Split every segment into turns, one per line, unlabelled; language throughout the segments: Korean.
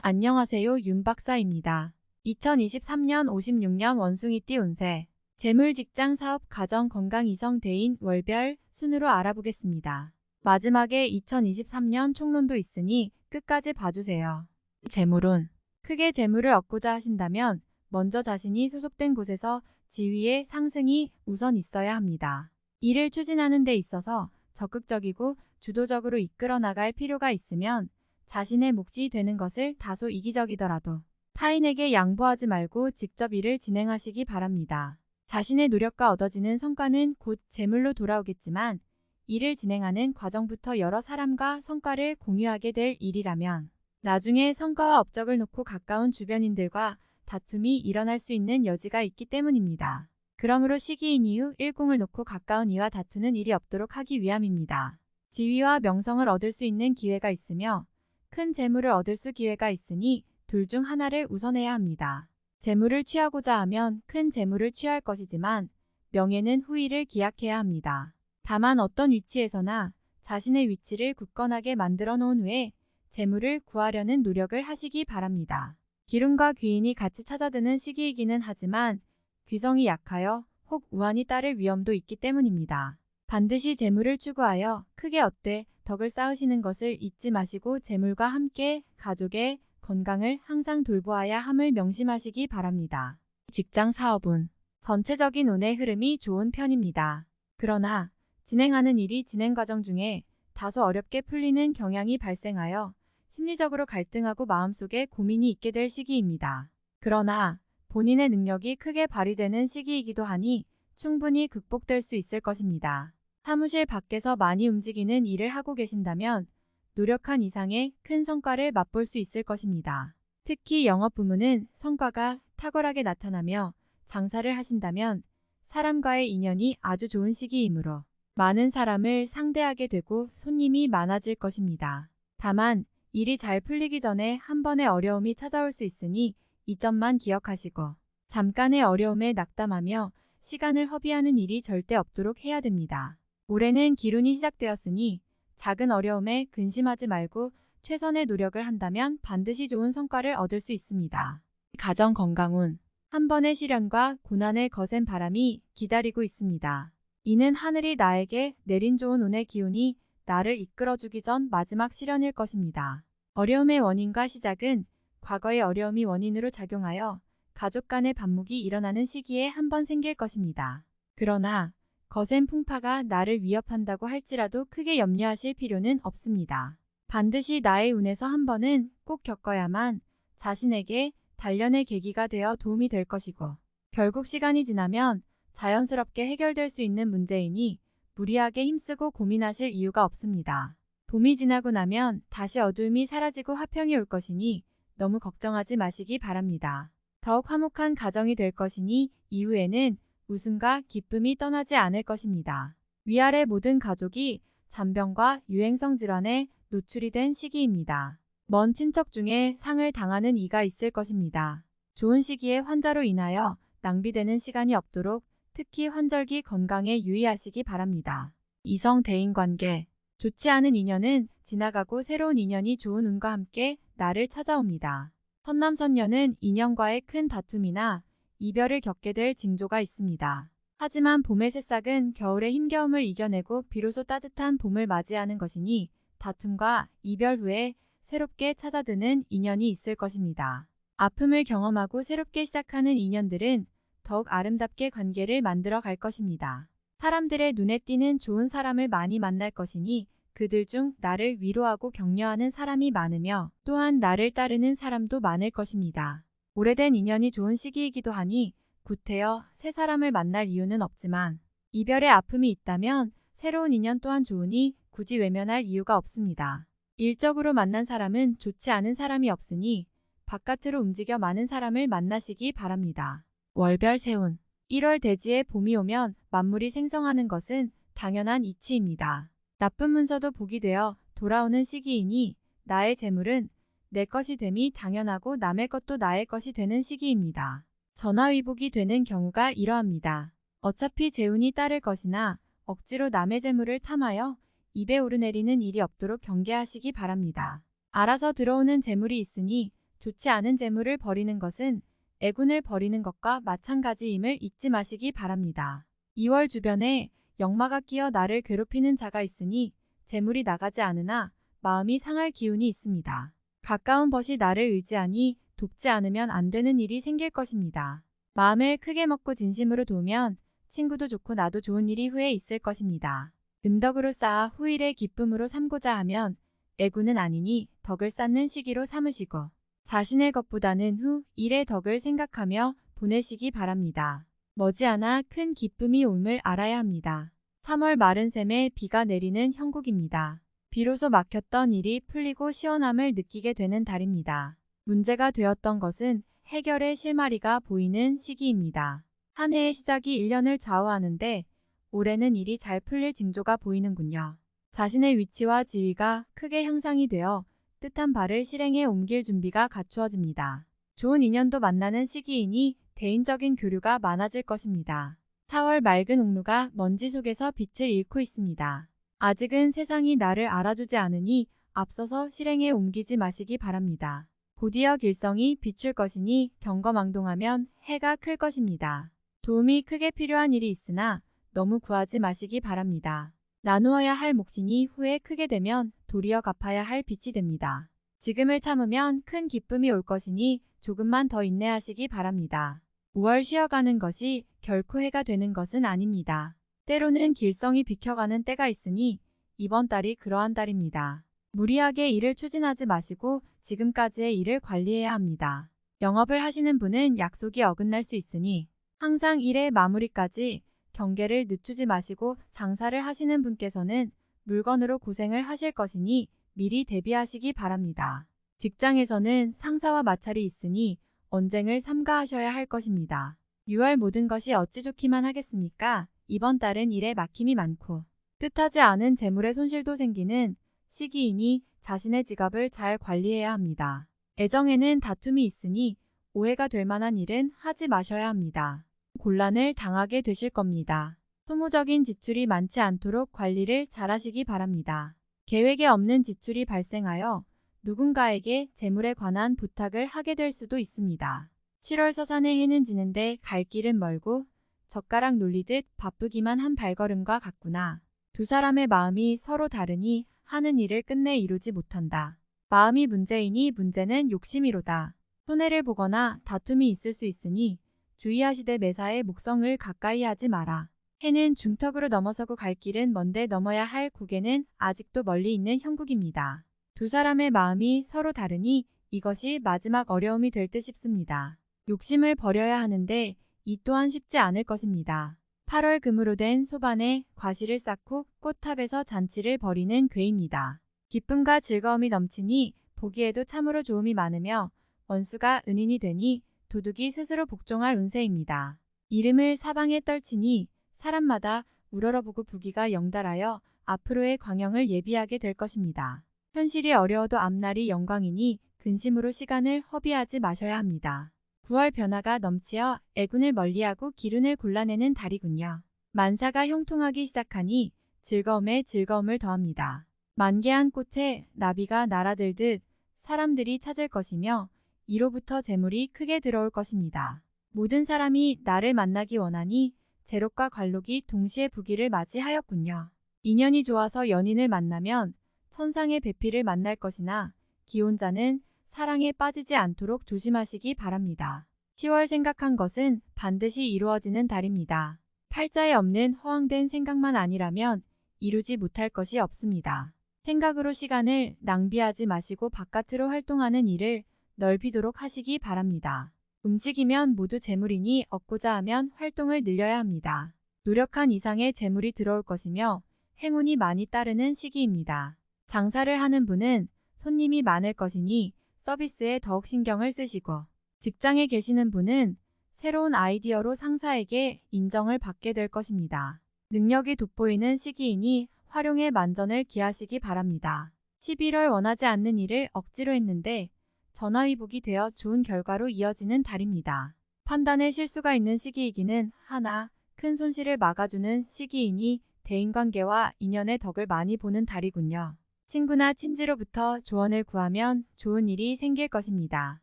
안녕하세요, 윤 박사입니다. 2023년 56년 원숭이띠 운세, 재물, 직장, 사업, 가정, 건강, 이성, 대인, 월별 순으로 알아보겠습니다. 마지막에 2023년 총론도 있으니 끝까지 봐주세요. 재물운, 크게 재물을 얻고자 하신다면 먼저 자신이 소속된 곳에서 지위의 상승이 우선 있어야 합니다. 일을 추진하는 데 있어서 적극적이고 주도적으로 이끌어 나갈 필요가 있으면 자신의 몫이 되는 것을 다소 이기적이더라도 타인에게 양보하지 말고 직접 일을 진행하시기 바랍니다. 자신의 노력과 얻어지는 성과는 곧 재물로 돌아오겠지만 일을 진행하는 과정부터 여러 사람과 성과를 공유하게 될 일이라면 나중에 성과와 업적을 놓고 가까운 주변인들과 다툼이 일어날 수 있는 여지가 있기 때문입니다. 그러므로 시기인 이후 일공을 놓고 가까운 이와 다투는 일이 없도록 하기 위함입니다. 지위와 명성을 얻을 수 있는 기회가 있으며 큰 재물을 얻을 수 기회가 있으니 둘 중 하나를 우선해야 합니다. 재물을 취하고자 하면 큰 재물을 취할 것이지만 명예는 후일을 기약해야 합니다. 다만 어떤 위치에서나 자신의 위치를 굳건하게 만들어 놓은 후에 재물을 구하려는 노력을 하시기 바랍니다. 기름과 귀인이 같이 찾아드는 시기이기는 하지만 귀성이 약하여 혹 우환이 따를 위험도 있기 때문입니다. 반드시 재물을 추구하여 크게 얻되 덕을 쌓으시는 것을 잊지 마시고 재물과 함께 가족의 건강을 항상 돌보아야 함을 명심하시기 바랍니다. 직장, 사업운, 전체적인 운의 흐름이 좋은 편입니다. 그러나 진행하는 일이 진행 과정 중에 다소 어렵게 풀리는 경향이 발생하여 심리적으로 갈등하고 마음속에 고민이 있게 될 시기입니다. 그러나 본인의 능력이 크게 발휘되는 시기이기도 하니 충분히 극복될 수 있을 것입니다. 사무실 밖에서 많이 움직이는 일을 하고 계신다면 노력한 이상의 큰 성과를 맛볼 수 있을 것입니다. 특히 영업 부문은 성과가 탁월하게 나타나며 장사를 하신다면 사람과의 인연이 아주 좋은 시기이므로 많은 사람을 상대하게 되고 손님이 많아질 것입니다. 다만 일이 잘 풀리기 전에 한 번의 어려움이 찾아올 수 있으니 이 점만 기억하시고 잠깐의 어려움에 낙담하며 시간을 허비하는 일이 절대 없도록 해야 됩니다. 올해는 기운이 시작되었으니 작은 어려움에 근심하지 말고 최선의 노력을 한다면 반드시 좋은 성과를 얻을 수 있습니다. 가정, 건강운, 한 번의 시련과 고난을 거센 바람이 기다리고 있습니다. 이는 하늘이 나에게 내린 좋은 운의 기운이 나를 이끌어주기 전 마지막 시련일 것입니다. 어려움의 원인과 시작은 과거의 어려움이 원인으로 작용하여 가족 간의 반목이 일어나는 시기에 한 번 생길 것입니다. 그러나 거센 풍파가 나를 위협한다고 할지라도 크게 염려하실 필요는 없습니다. 반드시 나의 운에서 한 번은 꼭 겪어야만 자신에게 단련의 계기가 되어 도움이 될 것이고 결국 시간이 지나면 자연스럽게 해결될 수 있는 문제이니 무리하게 힘쓰고 고민하실 이유가 없습니다. 봄이 지나고 나면 다시 어두움이 사라지고 화평이 올 것이니 너무 걱정하지 마시기 바랍니다. 더욱 화목한 가정이 될 것이니 이후에는 웃음과 기쁨이 떠나지 않을 것입니다. 위아래 모든 가족이 잔병과 유행성 질환에 노출이 된 시기입니다. 먼 친척 중에 상을 당하는 이가 있을 것입니다. 좋은 시기에 환자로 인하여 낭비되는 시간이 없도록 특히 환절기 건강에 유의하시기 바랍니다. 이성, 대인 관계, 좋지 않은 인연은 지나가고 새로운 인연이 좋은 운과 함께 나를 찾아옵니다. 선남선녀는 인연과의 큰 다툼이나 이별을 겪게 될 징조가 있습니다. 하지만 봄의 새싹은 겨울의 힘겨움을 이겨내고 비로소 따뜻한 봄을 맞이하는 것이니 다툼과 이별 후에 새롭게 찾아드는 인연이 있을 것입니다. 아픔을 경험하고 새롭게 시작하는 인연들은 더욱 아름답게 관계를 만들어 갈 것입니다. 사람들의 눈에 띄는 좋은 사람을 많이 만날 것이니 그들 중 나를 위로하고 격려하는 사람이 많으며 또한 나를 따르는 사람도 많을 것입니다. 오래된 인연이 좋은 시기이기도 하니 구태여 새 사람을 만날 이유는 없지만 이별의 아픔이 있다면 새로운 인연 또한 좋으니 굳이 외면할 이유가 없습니다. 일적으로 만난 사람은 좋지 않은 사람이 없으니 바깥으로 움직여 많은 사람을 만나시기 바랍니다. 월별 세운, 1월 대지에 봄이 오면 만물이 생성하는 것은 당연한 이치입니다. 나쁜 문서도 복이 되어 돌아오는 시기이니 나의 재물은 내 것이 됨이 당연하고 남의 것도 나의 것이 되는 시기입니다. 전화위복이 되는 경우가 이러합니다. 어차피 제 운이 따를 것이나 억지로 남의 재물을 탐하여 입에 오르내리는 일이 없도록 경계하시기 바랍니다. 알아서 들어오는 재물이 있으니 좋지 않은 재물을 버리는 것은 애군을 버리는 것과 마찬가지임을 잊지 마시기 바랍니다. 2월 주변에 역마가 끼어 나를 괴롭히는 자가 있으니 재물이 나가지 않으나 마음이 상할 기운이 있습니다. 가까운 벗이 나를 의지하니 돕지 않으면 안 되는 일이 생길 것입니다. 마음을 크게 먹고 진심으로 도우면 친구도 좋고 나도 좋은 일이 후에 있을 것입니다. 은덕으로 쌓아 후일의 기쁨으로 삼고자 하면 애군은 아니니 덕을 쌓는 시기로 삼으시고 자신의 것보다는 후 일의 덕을 생각하며 보내시기 바랍니다. 머지않아 큰 기쁨이 옴을 알아야 합니다. 3월 마른 샘에 비가 내리는 형국입니다. 비로소 막혔던 일이 풀리고 시원함을 느끼게 되는 달입니다. 문제가 되었던 것은 해결의 실마리가 보이는 시기입니다. 한 해의 시작이 1년을 좌우하는데 올해는 일이 잘 풀릴 징조가 보이는군요. 자신의 위치와 지위가 크게 향상이 되어 뜻한 바를 실행에 옮길 준비가 갖추어집니다. 좋은 인연도 만나는 시기이니 대인적인 교류가 많아질 것입니다. 4월 맑은 옥루가 먼지 속에서 빛을 잃고 있습니다. 아직은 세상이 나를 알아주지 않으니 앞서서 실행에 옮기지 마시기 바랍니다. 곧이어 길성이 비출 것이니 경거망동하면 해가 클 것입니다. 도움이 크게 필요한 일이 있으나 너무 구하지 마시기 바랍니다. 나누어야 할 몫이니 후에 크게 되면 도리어 갚아야 할 빚이 됩니다. 지금을 참으면 큰 기쁨이 올 것이니 조금만 더 인내하시기 바랍니다. 5월 쉬어가는 것이 결코 해가 되는 것은 아닙니다. 때로는 길성이 비켜가는 때가 있으니 이번 달이 그러한 달입니다. 무리하게 일을 추진하지 마시고 지금까지의 일을 관리해야 합니다. 영업을 하시는 분은 약속이 어긋날 수 있으니 항상 일의 마무리까지 경계를 늦추지 마시고 장사를 하시는 분께서는 물건으로 고생을 하실 것이니 미리 대비하시기 바랍니다. 직장에서는 상사와 마찰이 있으니 언쟁을 삼가하셔야 할 것입니다. 6월 모든 것이 어찌 좋기만 하겠습니까? 이번 달은 일에 막힘이 많고 뜻하지 않은 재물의 손실도 생기는 시기이니 자신의 지갑을 잘 관리해야 합니다. 애정에는 다툼이 있으니 오해가 될 만한 일은 하지 마셔야 합니다. 곤란을 당하게 되실 겁니다. 소모적인 지출이 많지 않도록 관리를 잘하시기 바랍니다. 계획에 없는 지출이 발생하여 누군가에게 재물에 관한 부탁을 하게 될 수도 있습니다. 7월 서산에 해는 지는데 갈 길은 멀고 젓가락 놀리듯 바쁘기만 한 발걸음과 같구나. 두 사람의 마음이 서로 다르니 하는 일을 끝내 이루지 못한다. 마음이 문제이니 문제는 욕심이로다. 손해를 보거나 다툼이 있을 수 있으니 주의하시되 매사에 목성을 가까이 하지 마라. 해는 중턱으로 넘어서고 갈 길은 먼데 넘어야 할 고개는 아직도 멀리 있는 형국입니다. 두 사람의 마음이 서로 다르니 이것이 마지막 어려움이 될 듯 싶습니다. 욕심을 버려야 하는데 이 또한 쉽지 않을 것입니다. 8월 금으로 된 소반에 과실을 쌓고 꽃탑에서 잔치를 벌이는 괴입니다. 기쁨과 즐거움이 넘치니 보기에도 참으로 좋음이 많으며 원수가 은인이 되니 도둑이 스스로 복종할 운세입니다. 이름을 사방에 떨치니 사람마다 우러러보고 부귀가 영달하여 앞으로의 광영을 예비하게 될 것입니다. 현실이 어려워도 앞날이 영광이니 근심으로 시간을 허비하지 마셔야 합니다. 9월 변화가 넘치어 애군을 멀리하고 기운을 골라내는 달이군요. 만사가 형통하기 시작하니 즐거움에 즐거움을 더합니다. 만개한 꽃에 나비가 날아들듯 사람들이 찾을 것이며 이로부터 재물이 크게 들어올 것입니다. 모든 사람이 나를 만나기 원하니 제록과 관록이 동시에 부귀를 맞이하였군요. 인연이 좋아서 연인을 만나면 천상의 배필을 만날 것이나 기혼자는 사랑에 빠지지 않도록 조심하시기 바랍니다. 10월 생각한 것은 반드시 이루어지는 달입니다. 팔자에 없는 허황된 생각만 아니라면 이루지 못할 것이 없습니다. 생각으로 시간을 낭비하지 마시고 바깥으로 활동하는 일을 넓히도록 하시기 바랍니다. 움직이면 모두 재물이니 얻고자 하면 활동을 늘려야 합니다. 노력한 이상의 재물이 들어올 것이며 행운이 많이 따르는 시기입니다. 장사를 하는 분은 손님이 많을 것이니 서비스에 더욱 신경을 쓰시고 직장에 계시는 분은 새로운 아이디어로 상사에게 인정을 받게 될 것입니다. 능력이 돋보이는 시기이니 활용에 만전을 기하시기 바랍니다. 11월 원하지 않는 일을 억지로 했는데 전화위복이 되어 좋은 결과로 이어지는 달입니다. 판단에 실수가 있는 시기이기는 하나 큰 손실을 막아주는 시기이니 대인관계와 인연의 덕을 많이 보는 달이군요. 친구나 친지로부터 조언을 구하면 좋은 일이 생길 것입니다.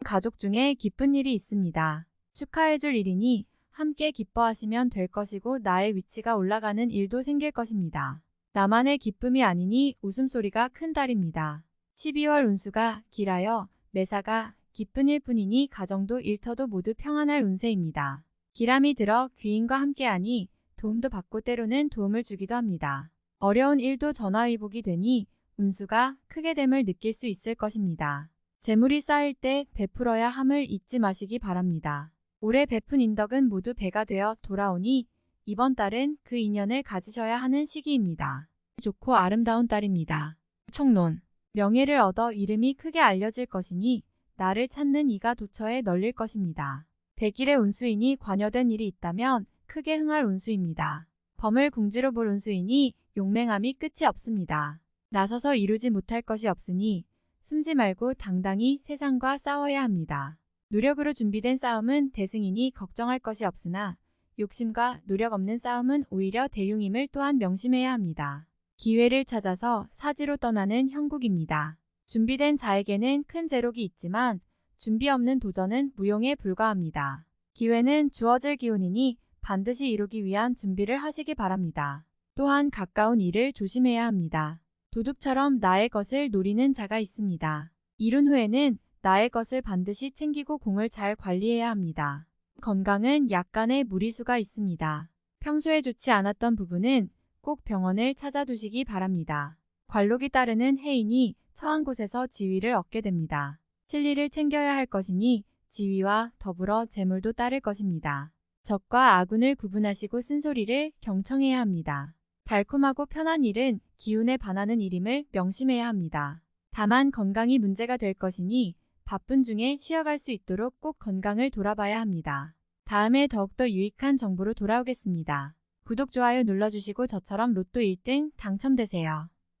가족 중에 기쁜 일이 있습니다. 축하해줄 일이니 함께 기뻐하시면 될 것이고 나의 위치가 올라가는 일도 생길 것입니다. 나만의 기쁨이 아니니 웃음소리가 큰 달입니다. 12월 운수가 길하여 매사가 기쁜 일뿐이니 가정도 일터도 모두 평안할 운세입니다. 기람이 들어 귀인과 함께하니 도움도 받고 때로는 도움을 주기도 합니다. 어려운 일도 전화위복이 되니 운수가 크게 됨을 느낄 수 있을 것입니다. 재물이 쌓일 때 베풀어야 함을 잊지 마시기 바랍니다. 올해 베푼 인덕은 모두 배가 되어 돌아오니 이번 달은 그 인연을 가지셔야 하는 시기입니다. 좋고 아름다운 달입니다. 총론. 명예를 얻어 이름이 크게 알려질 것이니 나를 찾는 이가 도처에 널릴 것입니다. 대길의 운수이니 관여된 일이 있다면 크게 흥할 운수입니다. 범을 궁지로 볼 운수이니 용맹함이 끝이 없습니다. 나서서 이루지 못할 것이 없으니 숨지 말고 당당히 세상과 싸워야 합니다. 노력으로 준비된 싸움은 대승이니 걱정할 것이 없으나 욕심과 노력 없는 싸움은 오히려 대흉임을 또한 명심해야 합니다. 기회를 찾아서 사지로 떠나는 형국입니다. 준비된 자에게는 큰 재록이 있지만 준비 없는 도전은 무용에 불과합니다. 기회는 주어질 기운이니 반드시 이루기 위한 준비를 하시기 바랍니다. 또한 가까운 일을 조심해야 합니다. 도둑처럼 나의 것을 노리는 자가 있습니다. 이룬 후에는 나의 것을 반드시 챙기고 공을 잘 관리해야 합니다. 건강은 약간의 무리수가 있습니다. 평소에 좋지 않았던 부분은 꼭 병원을 찾아두시기 바랍니다. 관록이 따르는 해이니 처한 곳에서 지위를 얻게 됩니다. 진리를 챙겨야 할 것이니 지위와 더불어 재물도 따를 것입니다. 적과 아군을 구분하시고 쓴소리를 경청해야 합니다. 달콤하고 편한 일은 기운에 반하는 일임을 명심해야 합니다. 다만 건강이 문제가 될 것이니 바쁜 중에 쉬어갈 수 있도록 꼭 건강을 돌아봐야 합니다. 다음에 더욱더 유익한 정보로 돌아오겠습니다. 구독, 좋아요 눌러주시고 저처럼 로또 1등 당첨되세요.